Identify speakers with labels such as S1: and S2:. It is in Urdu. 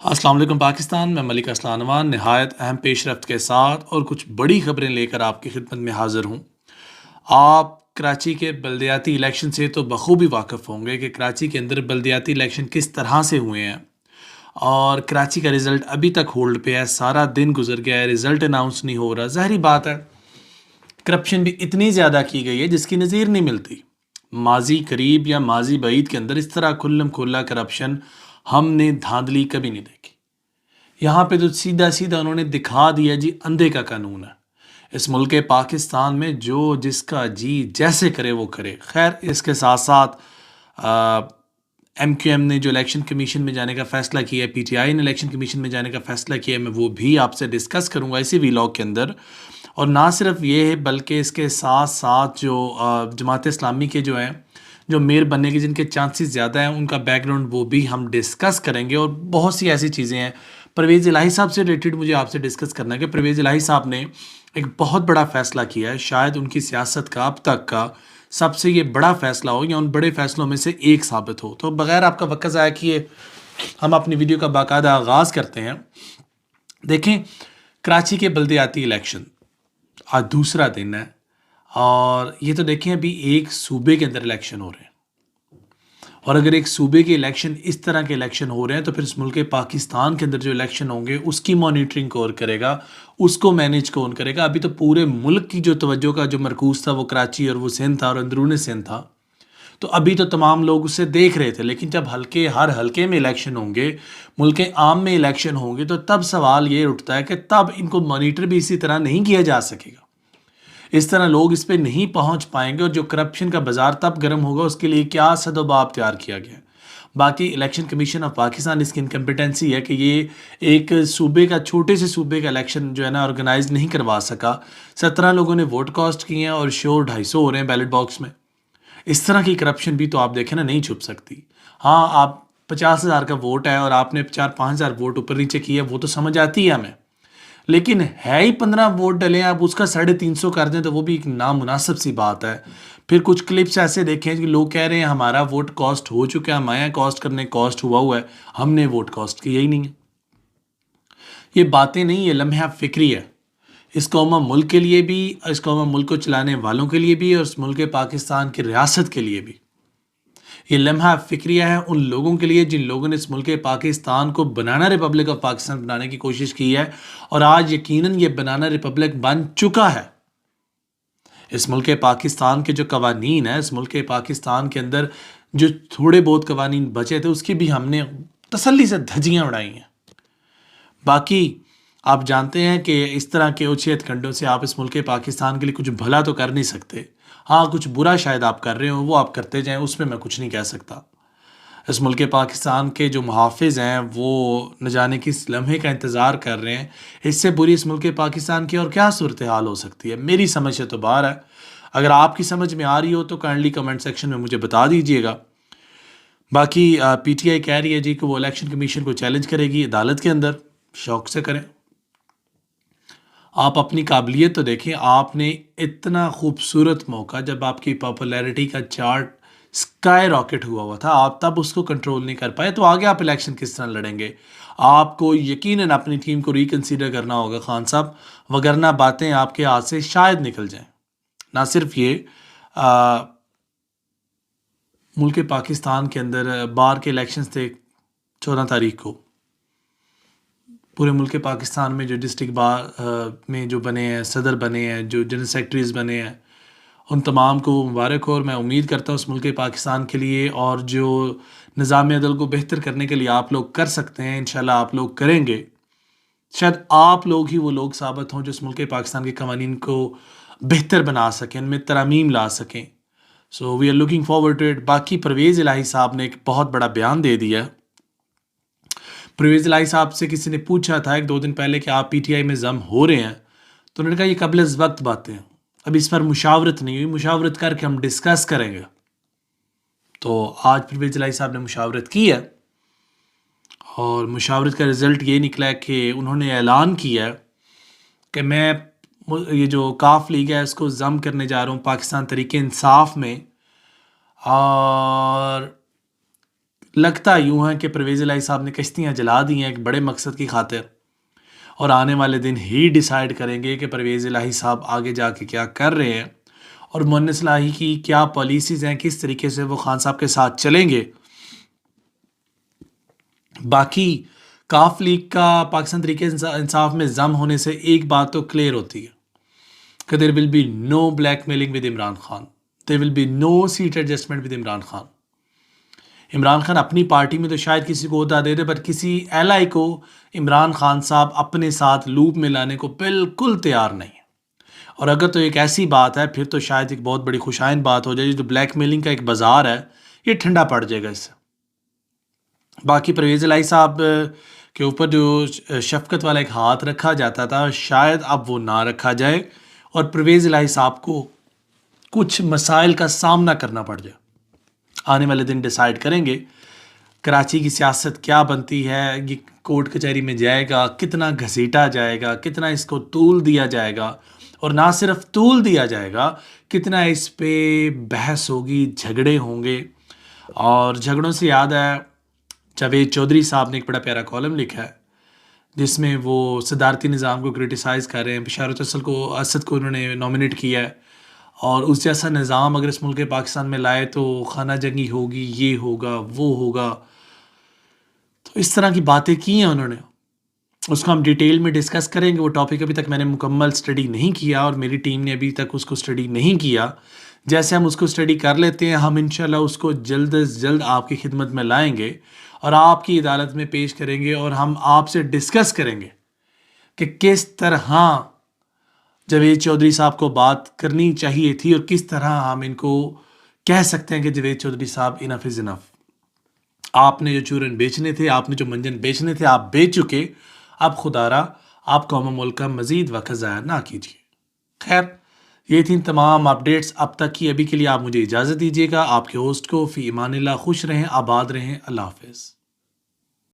S1: السلام علیکم پاکستان میں ملک اسلان نوان نہایت اہم پیش رفت کے ساتھ اور کچھ بڑی خبریں لے کر آپ کی خدمت میں حاضر ہوں۔ آپ کراچی کے بلدیاتی الیکشن سے تو بخوبی واقف ہوں گے کہ کراچی کے اندر بلدیاتی الیکشن کس طرح سے ہوئے ہیں، اور کراچی کا رزلٹ ابھی تک ہولڈ پہ ہے۔ سارا دن گزر گیا ہے، رزلٹ اناؤنس نہیں ہو رہا۔ ظاہری بات ہے کرپشن بھی اتنی زیادہ کی گئی ہے جس کی نظیر نہیں ملتی۔ ماضی قریب یا ماضی بعید کے اندر اس طرح کھلم کھلا کرپشن ہم نے دھاندلی کبھی نہیں دیکھی۔ یہاں پہ تو سیدھا سیدھا انہوں نے دکھا دیا جی اندھے کا قانون ہے۔ اس ملک پاکستان میں جو جس کا جی جیسے کرے وہ کرے۔ خیر، اس کے ساتھ ساتھ ایم کیو ایم نے جو الیکشن کمیشن میں جانے کا فیصلہ کیا ہے، پی ٹی آئی نے الیکشن کمیشن میں جانے کا فیصلہ کیا ہے، میں وہ بھی آپ سے ڈسکس کروں گا اسی ویلاگ کے اندر۔ اور نہ صرف یہ ہے بلکہ اس کے ساتھ ساتھ جو جماعت اسلامی کے جو ہیں جو میئر بننے کے جن کے چانسز زیادہ ہیں ان کا بیک گراؤنڈ وہ بھی ہم ڈسکس کریں گے۔ اور بہت سی ایسی چیزیں ہیں پرویز الہی صاحب سے ریلیٹڈ مجھے آپ سے ڈسکس کرنا ہے کہ پرویز الہی صاحب نے ایک بہت بڑا فیصلہ کیا ہے، شاید ان کی سیاست کا اب تک کا سب سے یہ بڑا فیصلہ ہو یا ان بڑے فیصلوں میں سے ایک ثابت ہو۔ تو بغیر آپ کا وقت ضائع کیے ہم اپنی ویڈیو کا باقاعدہ آغاز کرتے ہیں۔ دیکھیں، کراچی کے بلدیاتی الیکشن آج دوسرا دن ہے، اور یہ تو دیکھیں ابھی ایک صوبے کے اندر الیکشن ہو رہے ہیں، اور اگر ایک صوبے کے الیکشن اس طرح کے الیکشن ہو رہے ہیں تو پھر اس ملک پاکستان کے اندر جو الیکشن ہوں گے اس کی مانیٹرنگ کون کرے گا، اس کو مینیج کون کرے گا؟ ابھی تو پورے ملک کی جو توجہ کا جو مرکوز تھا وہ کراچی اور وہ سندھ تھا اور اندرون سندھ تھا، تو ابھی تو تمام لوگ اسے دیکھ رہے تھے۔ لیکن جب ہر حلقے میں الیکشن ہوں گے، ملک عام میں الیکشن ہوں گے، تو تب سوال یہ اٹھتا ہے کہ تب ان کو مانیٹر بھی اسی طرح نہیں کیا جا سکے گا، اس طرح لوگ اس پہ نہیں پہنچ پائیں گے، اور جو کرپشن کا بازار تب گرم ہوگا اس کے لیے کیا سد و باب تیار کیا گیا ہے۔ باقی الیکشن کمیشن آف پاکستان اس کی انکمپیٹنسی ہے کہ یہ ایک صوبے کا چھوٹے سے صوبے کا الیکشن جو ہے نا آرگنائز نہیں کروا سکا۔ 17 لوگوں نے ووٹ کاسٹ کیے ہیں اور شور 250 ہو رہے ہیں بیلٹ باکس میں۔ اس طرح کی کرپشن بھی تو آپ دیکھیں نا نہیں چھپ سکتی۔ ہاں، آپ 50,000 کا ووٹ ہے اور آپ نے 4-5,000 ووٹ اوپر نیچے کیا، وہ تو سمجھ آتی ہے ہمیں، لیکن ہے ہی 15 ووٹ ڈلیں، آپ اس کا 350 کر دیں تو وہ بھی ایک نامناسب سی بات ہے۔ پھر کچھ کلپس ایسے دیکھیں کہ لوگ کہہ رہے ہیں ہمارا ووٹ کاسٹ ہو چکا ہے، ہمارے کاسٹ کرنے کاسٹ ہوا ہے، ہم نے ووٹ کاسٹ کیا ہی نہیں ہے۔ یہ باتیں نہیں، یہ لمحہ فکری ہے، اس قوم ملک کے لیے بھی، اس قوم ملک کو چلانے والوں کے لیے بھی، اور اس ملک پاکستان کی ریاست کے لیے بھی۔ یہ لمحہ فکریہ ہے ان لوگوں کے لیے جن لوگوں نے اس ملک پاکستان کو بنانا ریپبلک آف پاکستان بنانے کی کوشش کی ہے، اور آج یقیناً یہ بنانا ریپبلک بن چکا ہے۔ اس ملک پاکستان کے جو قوانین ہیں، اس ملک پاکستان کے اندر جو تھوڑے بہت قوانین بچے تھے اس کی بھی ہم نے تسلی سے دھجیاں اڑائی ہیں۔ باقی آپ جانتے ہیں کہ اس طرح کے اچھیت کھنڈوں سے آپ اس ملک پاکستان کے لیے کچھ بھلا تو کر نہیں سکتے۔ ہاں، کچھ برا شاید آپ کر رہے ہوں، وہ آپ کرتے جائیں، اس میں کچھ نہیں کہہ سکتا۔ اس ملک پاکستان کے جو محافظ ہیں وہ نہ جانے کس لمحے کا انتظار کر رہے ہیں۔ اس سے بری اس ملک پاکستان کی اور کیا صورتحال ہو سکتی ہے؟ میری سمجھ سے تو باہر ہے۔ اگر آپ کی سمجھ میں آ رہی ہو تو کائنڈلی کمنٹ سیکشن میں مجھے بتا دیجئے گا۔ باقی پی ٹی آئی کہہ رہی ہے جی کہ وہ الیکشن کمیشن کو چیلنج کرے گی عدالت کے اندر، شوق سے کریں۔ آپ اپنی قابلیت تو دیکھیں، آپ نے اتنا خوبصورت موقع جب آپ کی پاپولیرٹی کا چارٹ سکائی راکٹ ہوا تھا، آپ تب اس کو کنٹرول نہیں کر پائے، تو آگے آپ الیکشن کس طرح لڑیں گے؟ آپ کو یقیناً اپنی ٹیم کو ریکنسیڈر کرنا ہوگا خان صاحب، وگرنہ باتیں آپ کے ہاتھ سے شاید نکل جائیں۔ نہ صرف یہ، ملک پاکستان کے اندر بار کے الیکشنز تھے 14 تاریخ کو، پورے ملک پاکستان میں جو ڈسٹرکٹ بار میں جو بنے ہیں، صدر بنے ہیں، جو جنرل سیکرٹریز بنے ہیں، ان تمام کو مبارک ہو، اور میں امید کرتا ہوں اس ملک پاکستان کے لیے اور جو نظام عدل کو بہتر کرنے کے لیے آپ لوگ کر سکتے ہیں، انشاءاللہ آپ لوگ کریں گے۔ شاید آپ لوگ ہی وہ لوگ ثابت ہوں جو اس ملک پاکستان کے قوانین کو بہتر بنا سکیں، ان میں ترامیم لا سکیں۔ So we are looking forward to it. باقی پرویز الہی صاحب نے ایک بہت بڑا بیان دے دیا ہے۔ پرویز الہی صاحب سے کسی نے پوچھا تھا 1-2 دن پہلے کہ آپ پی ٹی آئی میں ضم ہو رہے ہیں، تو انہوں نے کہا یہ قبل از وقت باتیں ہیں، اب اس پر مشاورت نہیں ہوئی، مشاورت کر کے ہم ڈسکس کریں گے۔ تو آج پرویز الہی صاحب نے مشاورت کی ہے، اور مشاورت کا رزلٹ یہ نکلا ہے کہ انہوں نے اعلان کیا ہے کہ میں یہ جو کاف لیگ ہے اس کو ضم کرنے جا رہا ہوں پاکستان تحریک انصاف میں، اور لگتا یوں ہے کہ پرویز الہی صاحب نے کشتیاں جلا دی ہیں ایک بڑے مقصد کی خاطر، اور آنے والے دن ہی ڈیسائیڈ کریں گے کہ پرویز الہی صاحب آگے جا کے کیا کر رہے ہیں اور مؤنس الہی کی کیا پالیسیز ہیں، کس طریقے سے وہ خان صاحب کے ساتھ چلیں گے۔ باقی کاف لیگ کا پاکستان تحریک انصاف میں ضم ہونے سے ایک بات تو کلیئر ہوتی ہے کہ there will be no blackmailing with Imran Khan, there will be no seat adjustment with Imran Khan. Imran Khan اپنی پارٹی میں تو شاید کسی کو عہدہ دے دے، پر کسی ایل آئی کو عمران خان صاحب اپنے ساتھ لوپ میں لانے کو بالکل تیار نہیں ہے، اور اگر تو ایک ایسی بات ہے پھر تو شاید ایک بہت بڑی خوشائن بات ہو جائے، جو بلیک میلنگ کا ایک بازار ہے یہ ٹھنڈا پڑ جائے گا اس سے۔ باقی پرویز الہی صاحب کے اوپر جو شفقت والا ایک ہاتھ رکھا جاتا تھا شاید اب وہ نہ رکھا جائے، اور پرویز الہی صاحب کو کچھ مسائل کا سامنا کرنا پڑ جائے۔ آنے والے دن ڈیسائیڈ کریں گے کراچی کی سیاست کیا بنتی ہے، یہ کورٹ کچہری میں جائے گا، کتنا گھسیٹا جائے گا، کتنا اس کو طول دیا جائے گا، اور نہ صرف طول دیا جائے گا، کتنا اس پہ بحث ہوگی، جھگڑے ہوں گے۔ اور جھگڑوں سے یاد ہے، جاوید چودھری صاحب نے ایک بڑا پیارا کالم لکھا ہے جس میں وہ صدارتی نظام کو کرٹیسائز کر رہے ہیں، بشارت اسد کو انہوں نے نامنیٹ کیا ہے، اور اس جیسا نظام اگر اس ملک پاکستان میں لائے تو خانہ جنگی ہوگی، یہ ہوگا وہ ہوگا، تو اس طرح کی باتیں کی ہیں انہوں نے۔ اس کو ہم ڈیٹیل میں ڈسکس کریں گے، وہ ٹاپک ابھی تک میں نے مکمل سٹڈی نہیں کیا اور میری ٹیم نے ابھی تک اس کو سٹڈی نہیں کیا۔ جیسے ہم اس کو سٹڈی کر لیتے ہیں ہم انشاءاللہ اس کو جلد از جلد آپ کی خدمت میں لائیں گے اور آپ کی عدالت میں پیش کریں گے، اور ہم آپ سے ڈسکس کریں گے کہ کس طرح جاوید چودھری صاحب کو بات کرنی چاہیے تھی، اور کس طرح ہم ان کو کہہ سکتے ہیں کہ جاوید چودھری صاحب انف از انف۔ آپ نے جو چورن بیچنے تھے، آپ نے جو منجن بیچنے تھے، آپ بیچ چکے، اب خدا را آپ قوم و ملک کا مزید وقت ضائع نہ کیجیے۔ خیر، یہ تھیں تمام اپڈیٹس اب تک کی۔ ابھی کے لیے آپ مجھے اجازت دیجیے گا۔ آپ کے ہوسٹ کو فی امان اللہ، خوش رہیں، آباد رہیں، اللہ حافظ۔